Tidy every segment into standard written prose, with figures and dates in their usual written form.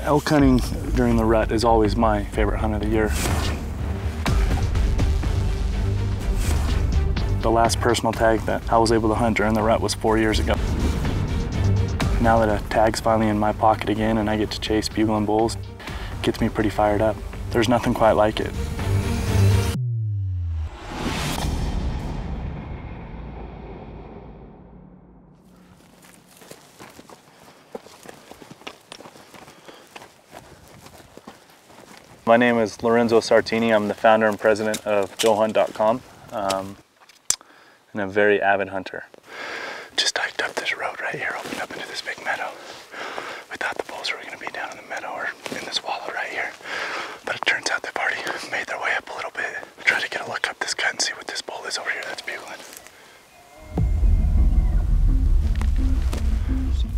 Elk hunting during the rut is always my favorite hunt of the year. The last personal tag that I was able to hunt during the rut was 4 years ago. Now that a tag's finally in my pocket again and I get to chase bugling bulls, it gets me pretty fired up. There's nothing quite like it. My name is Lorenzo Sartini. I'm the founder and president of GoHunt.com and a very avid hunter. Just hiked up this road right here, opened up into this big meadow. We thought the bulls were going to be down in the meadow or in this wallow right here, but it turns out they've already made their way up a little bit. Try to get a look up this cut and see what this bull is over here that's bugling.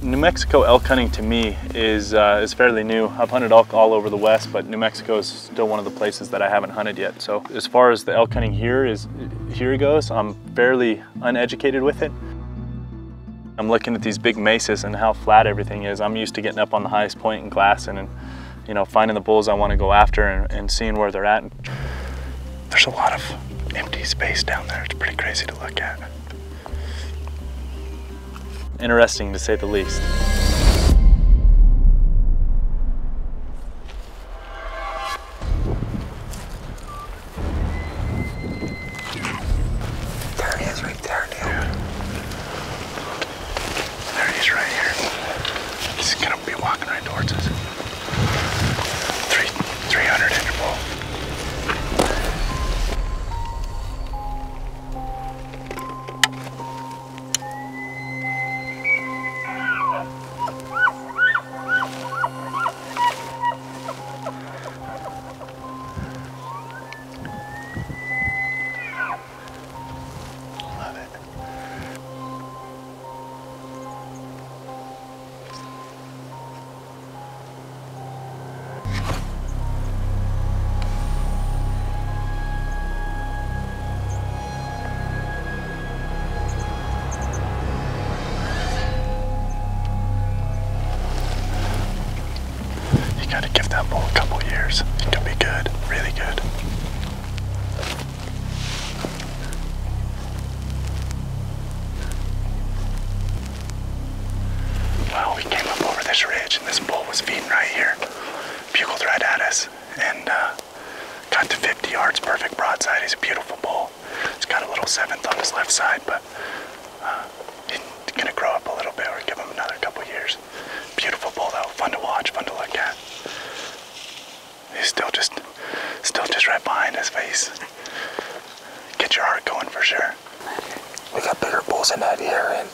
New Mexico elk hunting to me is fairly new. I've hunted elk all over the West, but New Mexico is still one of the places that I haven't hunted yet. So as far as the elk hunting here goes, I'm fairly uneducated with it. I'm looking at these big mesas and how flat everything is. I'm used to getting up on the highest point in glassing and finding the bulls I want to go after and seeing where they're at. There's a lot of empty space down there. It's pretty crazy to look at. Interesting to say the least. There he is right there, Neil. Yeah. There he is right here. He's gonna be walking right towards us. 300 inch bull. Got to give that bull a couple years. It could be good, really good. Well, we came up over this ridge and this bull was feeding right here. Bugled right at us and got to 50 yards, perfect broadside. He's a beautiful bull. He's got a little 7th on his left side, but he's gonna grow up a little bit or give him another couple years. Beautiful bull though, fun to watch, fun to look at. He's still just right behind his face. Get your heart going for sure. We got bigger bulls in that here, and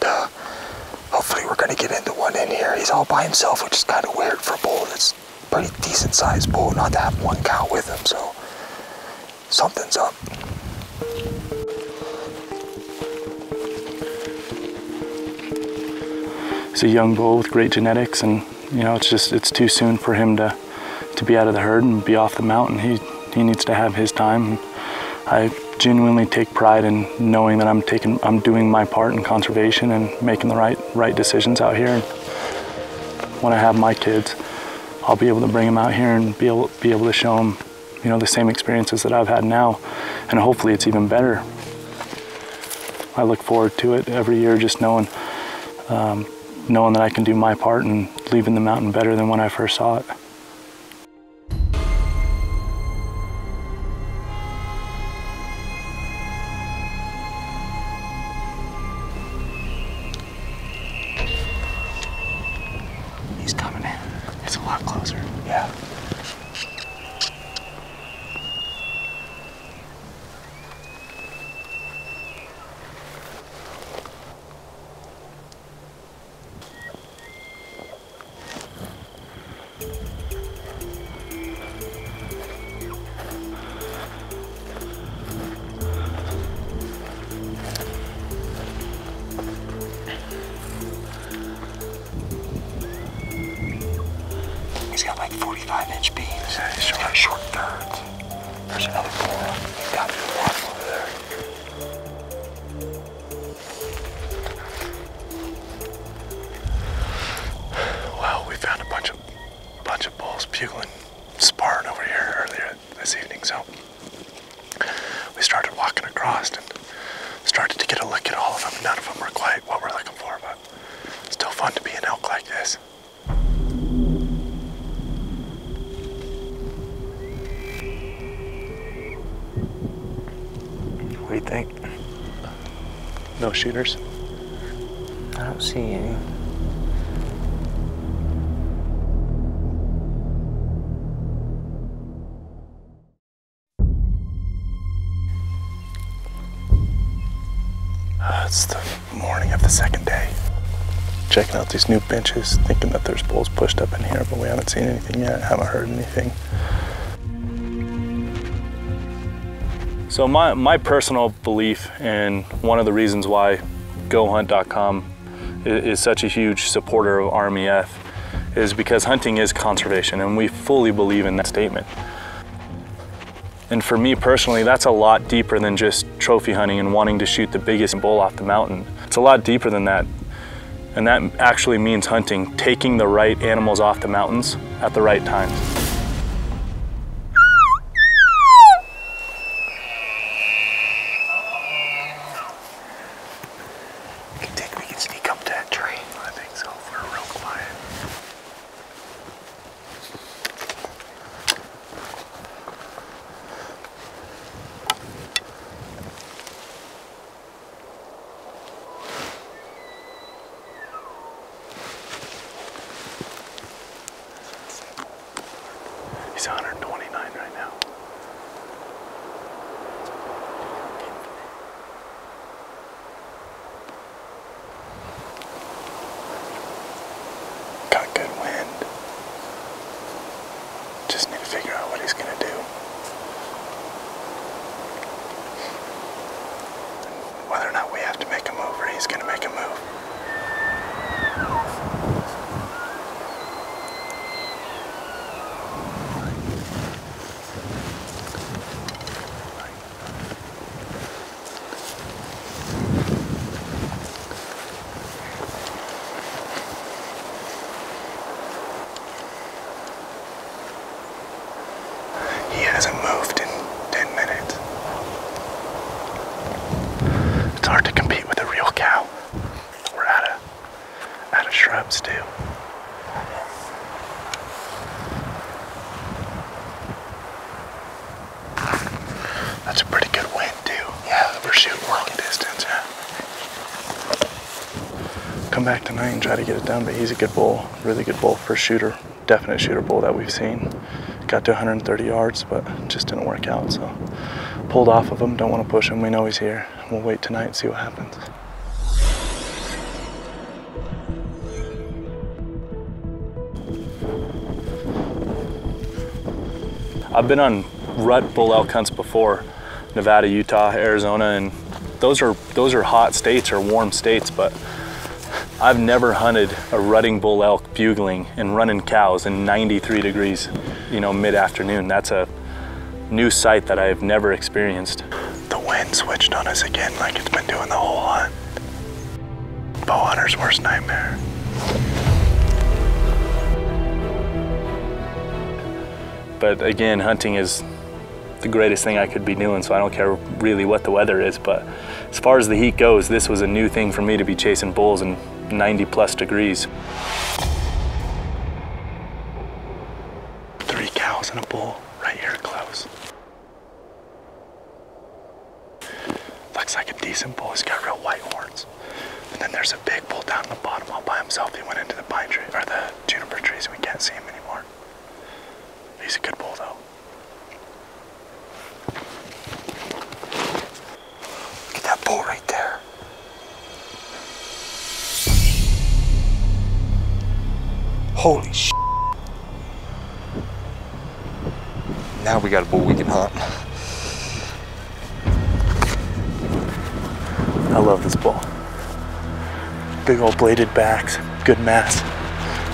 hopefully we're gonna get into one in here. He's all by himself, which is kind of weird for a bull that's pretty decent sized bull, not to have one cow with him, so something's up. He's a young bull with great genetics, and it's too soon for him to be out of the herd and be off the mountain. He needs to have his time. I genuinely take pride in knowing that I'm doing my part in conservation and making the right decisions out here. And when I have my kids, I'll be able to bring them out here and be able to show them, the same experiences that I've had now, and hopefully it's even better. I look forward to it every year, just knowing that I can do my part and leaving the mountain better than when I first saw it. He's coming in. It's a lot closer. Yeah. He's got like 45-inch beams. Yeah, he's got short thirds. There's another bull. He's got one over there. Well, we found a bunch bunch of bulls bugling, sparring over here earlier this evening, so we started walking across and started to get a look at all of them. None of them were quite what we're looking for, but still fun to be an elk like this. What do you think? No shooters? I don't see any. It's the morning of the second day. Checking out these new benches, thinking that there's bulls pushed up in here, but we haven't seen anything yet, haven't heard anything. So my personal belief, and one of the reasons why GoHunt.com is such a huge supporter of RMEF, is because hunting is conservation, and we fully believe in that statement. And for me personally, that's a lot deeper than just trophy hunting and wanting to shoot the biggest bull off the mountain. It's a lot deeper than that. And that actually means hunting, taking the right animals off the mountains at the right times. You think we can sneak up to that tree? I think so, if we're real quiet. He's 129 right now. Got good wind. Just need to figure out what he's gonna do. Whether or not we have to make a move or he's gonna make a move. He hasn't moved in 10 minutes. It's hard to compete with a real cow. We're out of shrubs too. That's a pretty good wind too. Yeah, we're shooting long distance, yeah. Come back tonight and try to get it done, but he's a good bull, really good bull for shooter, definite shooter bull that we've seen. Got to 130 yards, but it just didn't work out, so pulled off of him, don't want to push him, we know he's here. We'll wait tonight and see what happens. I've been on rut bull elk hunts before, Nevada, Utah, Arizona, and those are hot states or warm states, but I've never hunted a rutting bull elk bugling and running cows in 93 degrees, you know, mid-afternoon. That's a new sight that I've never experienced. The wind switched on us again like it's been doing the whole hunt. Bow hunter's worst nightmare. But again, hunting is the greatest thing I could be doing, so I don't care really what the weather is, but as far as the heat goes, this was a new thing for me to be chasing bulls in 90+ degrees. 3 cows and a bull right here close. Looks like a decent bull. He's got real white horns. And then there's a big bull down in the bottom all by himself. He went into the pine tree, or the juniper trees, and we can't see him anymore. He's a good bull though. Look at that bull right there. Holy sh**. Now we got a bull we can hunt. I love this bull. Big old bladed backs, good mass,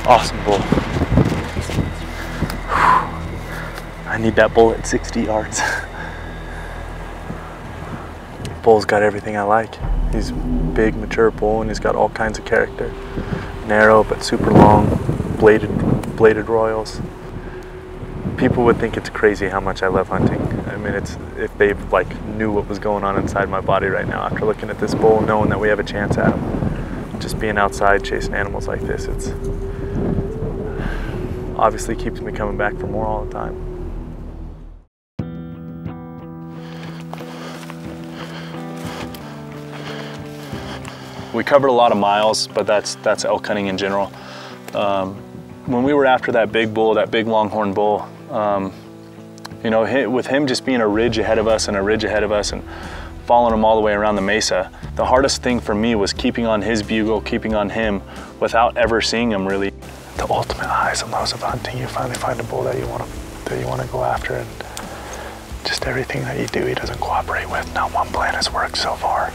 awesome bull. I need that bull at 60 yards. Bull's got everything I like. He's a big, mature bull, and he's got all kinds of character. Narrow, but super long, bladed bladed royals. People would think it's crazy how much I love hunting. I mean, it's, if they like knew what was going on inside my body right now after looking at this bull, knowing that we have a chance at him. Just being outside chasing animals like this, it's obviously keeps me coming back for more all the time. We covered a lot of miles, but that's elk hunting in general. When we were after that big bull, that big longhorn bull, you know, with him just being a ridge ahead of us and a ridge ahead of us and following him all the way around the mesa, the hardest thing for me was keeping on his bugle, keeping on him without ever seeing him really. The ultimate highs and lows of hunting, you finally find a bull that you want to go after, and just everything that you do, he doesn't cooperate with. Not one plan has worked so far.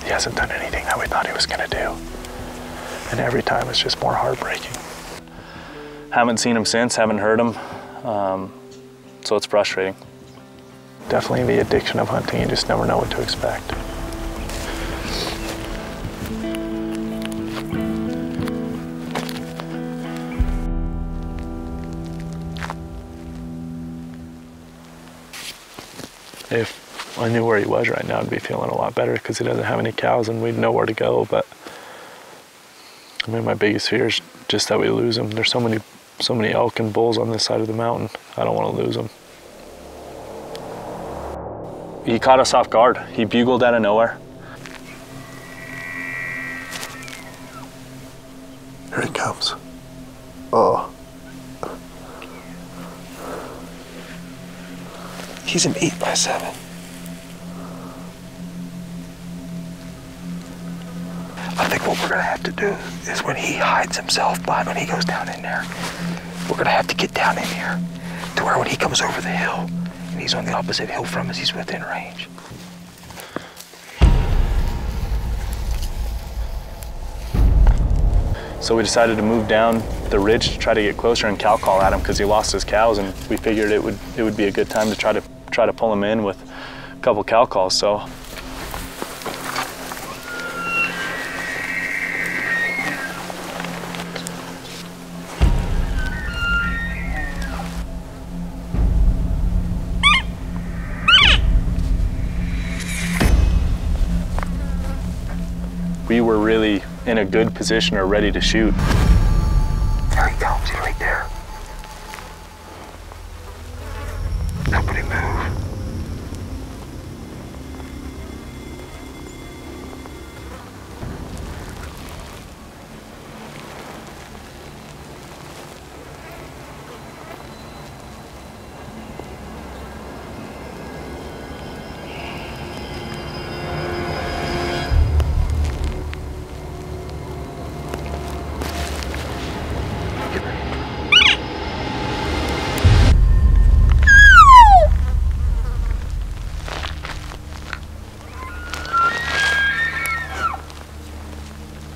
He hasn't done anything that we thought he was going to do. And every time it's just more heartbreaking. Haven't seen him since, haven't heard him, so it's frustrating. Definitely the addiction of hunting, you just never know what to expect. If I knew where he was right now, I'd be feeling a lot better because he doesn't have any cows and we'd know where to go. But I mean, my biggest fear is just that we lose him. There's so many elk and bulls on this side of the mountain. I don't want to lose him. He caught us off guard. He bugled out of nowhere. Here he comes. Oh. He's an 8x7. I think what we're gonna have to do is when he hides himself when he goes down in there, we're gonna have to get down in here to where when he comes over the hill and he's on the opposite hill from us, he's within range. So we decided to move down the ridge to try to get closer and cow call at him because he lost his cows, and we figured it would be a good time to try to pull him in with a couple cow calls. So we were really in a good position or ready to shoot. There he comes, he's right there. Nobody move.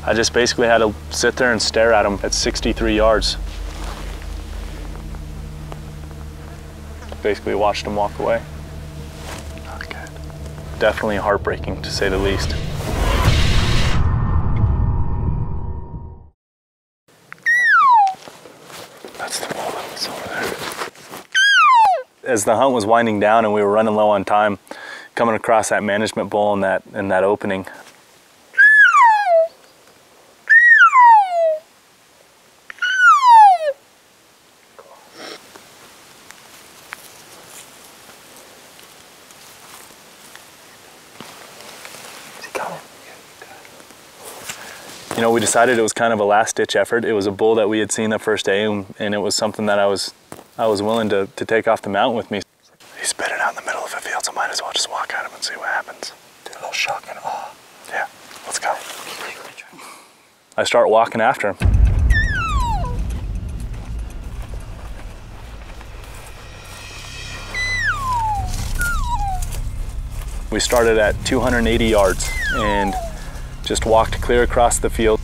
I just basically had to sit there and stare at him at 63 yards. Basically watched him walk away. Not good. Definitely heartbreaking, to say the least. That's the bull that was over there. As the hunt was winding down and we were running low on time, coming across that management bull in that opening, you know, we decided it was kind of a last-ditch effort. It was a bull that we had seen the first day, and it was something that I was willing to take off the mountain with me. He's spitting out in the middle of a field, so might as well just walk at him and see what happens. Do a little shock and awe. Yeah, let's go. I start walking after him. We started at 280 yards and just walked clear across the field.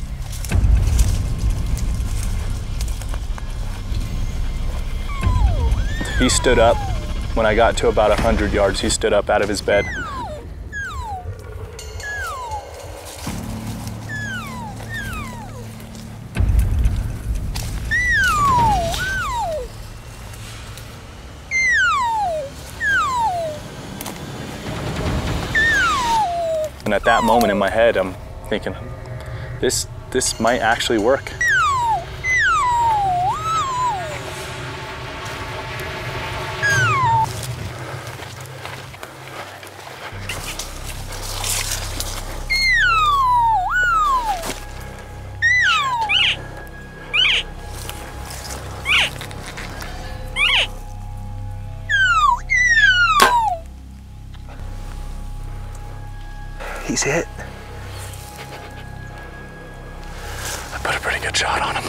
He stood up when I got to about 100 yards. He stood up out of his bed. And at that moment in my head, I'm thinking, this might actually work. He's hit. I put a pretty good shot on him.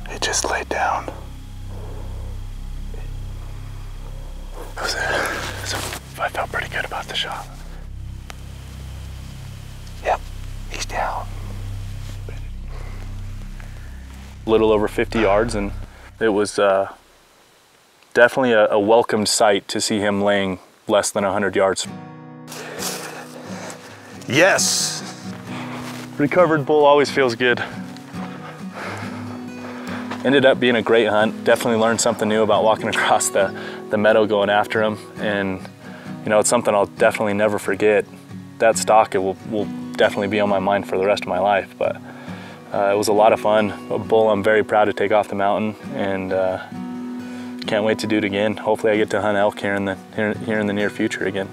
He just laid down. I felt pretty good about the shot. Yep, he's down. A little over 50 yards, and it was definitely a welcomed sight to see him laying less than 100 yards. Yes! Recovered bull always feels good. Ended up being a great hunt. Definitely learned something new about walking across the meadow going after him. And you know, it's something I'll definitely never forget. That stock, it will definitely be on my mind for the rest of my life. But it was a lot of fun. A bull I'm very proud to take off the mountain, and can't wait to do it again. Hopefully I get to hunt elk here in the near future again.